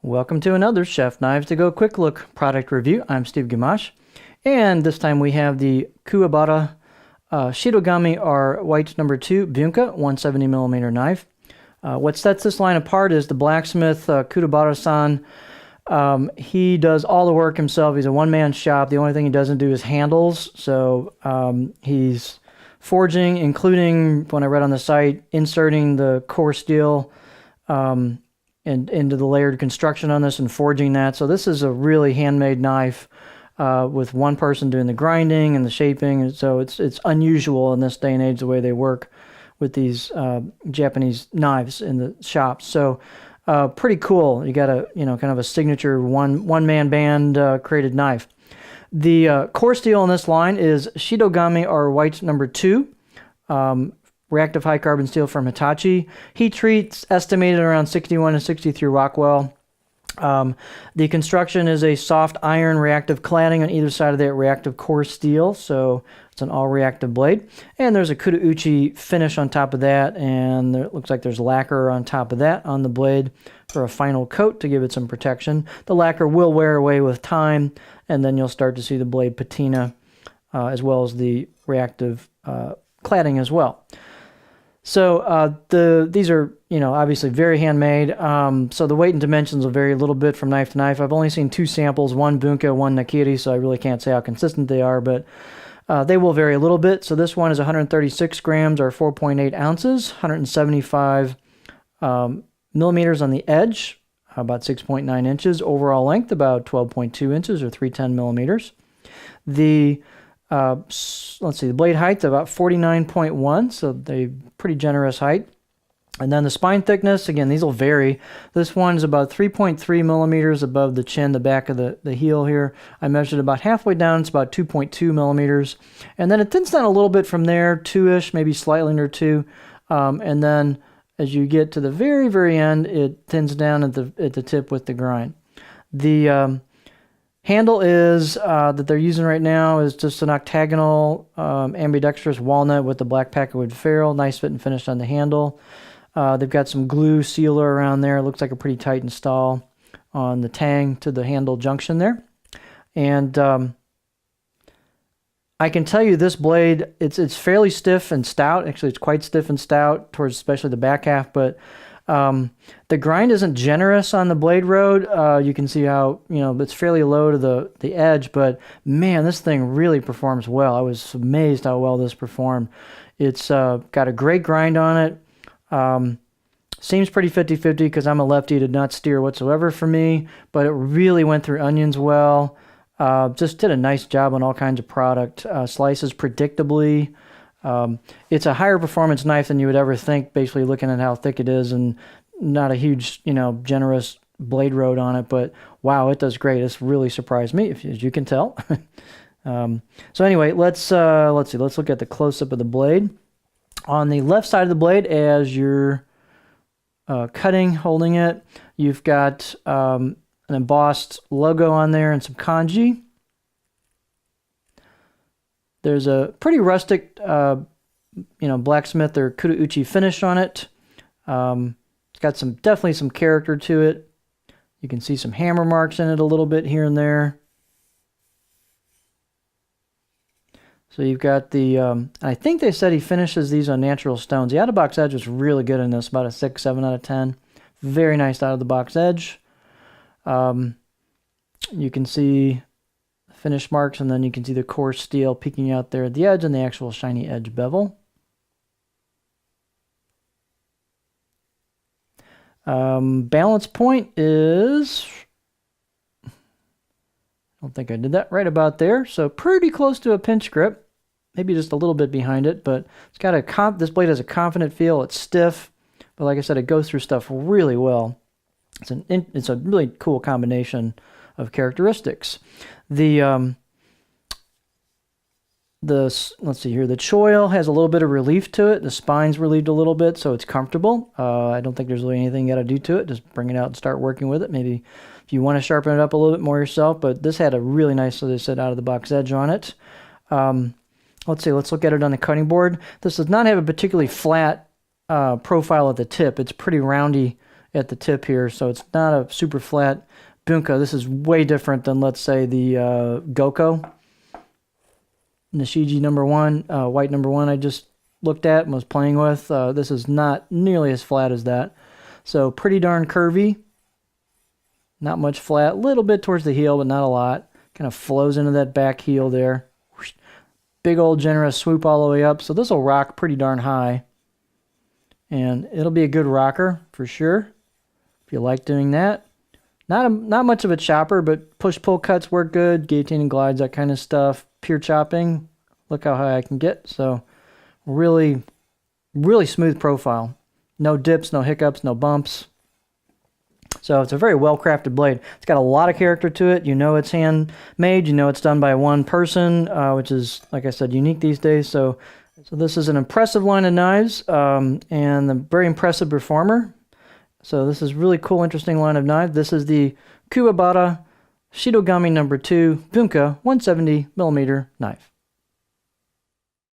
Welcome to another Chef Knives to Go Quick Look product review. I'm Steve Gamache, and this time we have the Kuwabara Shirogami R White number 2 Bunka 170mm knife. What sets this line apart is the blacksmith Kuwabara-san. He does all the work himself. He's a one-man shop. The only thing he doesn't do is handles. So he's forging, including, when I read on the site, inserting the core steel and into the layered construction on this and forging that. So this is a really handmade knife with one person doing the grinding and the shaping. And so it's unusual in this day and age the way they work with these Japanese knives in the shops. So pretty cool. You got a kind of a signature one man band created knife. The core steel in this line is Shirogami R White number 2. Reactive high carbon steel from Hitachi. Heat treats estimated around 61 to 63 Rockwell. The construction is a soft iron reactive cladding on either side of that reactive core steel, so it's an all reactive blade. And there's a Kudauchi finish on top of that, and it looks like there's lacquer on top of that on the blade for a final coat to give it some protection. The lacquer will wear away with time, and then you'll start to see the blade patina as well as the reactive cladding as well. So these are, obviously very handmade. So the weight and dimensions will vary a little bit from knife to knife. I've only seen 2 samples, one Bunka, one Nakiri, so I really can't say how consistent they are, but they will vary a little bit. So this one is 136 grams or 4.8 ounces, 175 millimeters on the edge, about 6.9 inches. Overall length, about 12.2 inches or 310 millimeters. The let's see, the blade height about 49.1, so they pretty generous height. And then the spine thickness, again, these will vary. This one's about 3.3 millimeters above the chin, the back of the heel here. I measured about halfway down, it's about 2.2 millimeters. And then it thins down a little bit from there, 2-ish, maybe slightly under 2. And then as you get to the very, very end, it thins down at the tip with the grind. The handle is that they're using right now is just an octagonal ambidextrous walnut with the black packerwood ferrule. Nice fit and finish on the handle. They've got some glue sealer around there. It looks like a pretty tight install on the tang to the handle junction there. And I can tell you this blade, it's fairly stiff and stout. Actually, it's quite stiff and stout towards especially the back half, but the grind isn't generous on the blade road. You can see how, it's fairly low to the edge, but man, this thing really performs well. I was amazed how well this performed. It's got a great grind on it. Seems pretty 50-50 because I'm a lefty, did not steer whatsoever for me, but it really went through onions well. Just did a nice job on all kinds of product. Slices predictably. It's a higher performance knife than you would ever think, basically looking at how thick it is, and not a huge, generous blade road on it, but wow, it does great. It's really surprised me, as you can tell. So anyway, let's see. Let's look at the close-up of the blade. On the left side of the blade, as you're cutting, holding it, you've got an embossed logo on there and some kanji. There's a pretty rustic, blacksmith or Kudauchi finish on it. It's got definitely some character to it. You can see some hammer marks in it a little bit here and there. So you've got I think they said he finishes these on natural stones. The out-of-box edge was really good in this, about a 6, 7 out of 10. Very nice out-of-the-box edge. You can see finish marks, and then you can see the coarse steel peeking out there at the edge and the actual shiny edge bevel. Balance point is, I don't think I did that, right about there. So pretty close to a pinch grip, maybe just a little bit behind it, but it's got this blade has a confident feel. It's stiff, but like I said, it goes through stuff really well. It's a really cool combination of characteristics. Let's see here, the choil has a little bit of relief to it. The spine's relieved a little bit, so it's comfortable. I don't think there's really anything you got to do to it. Just bring it out and start working with it. Maybe if you want to sharpen it up a little bit more yourself, but this had a really nice, as I said, out-of-the-box edge on it. Let's see, let's look at it on the cutting board. This does not have a particularly flat profile at the tip. It's pretty roundy at the tip here, so it's not a super flat Bunka. This is way different than, let's say, the Goko Nishiji number 1, white number 1 I just looked at and was playing with. This is not nearly as flat as that. So pretty darn curvy. Not much flat. A little bit towards the heel, but not a lot. Kind of flows into that back heel there. Big old generous swoop all the way up. So this will rock pretty darn high. And it'll be a good rocker for sure, if you like doing that. Not much of a chopper, but push-pull cuts work good. Guillotine and glides, that kind of stuff. Pure chopping. Look how high I can get. So really, really smooth profile. No dips, no hiccups, no bumps. So it's a very well-crafted blade. It's got a lot of character to it. You know it's handmade. You know it's done by one person, which is, like I said, unique these days. So this is an impressive line of knives and a very impressive performer. So this is really cool, interesting line of knives. This is the Kuwabara Shidogami number 2 Bunka 170mm knife.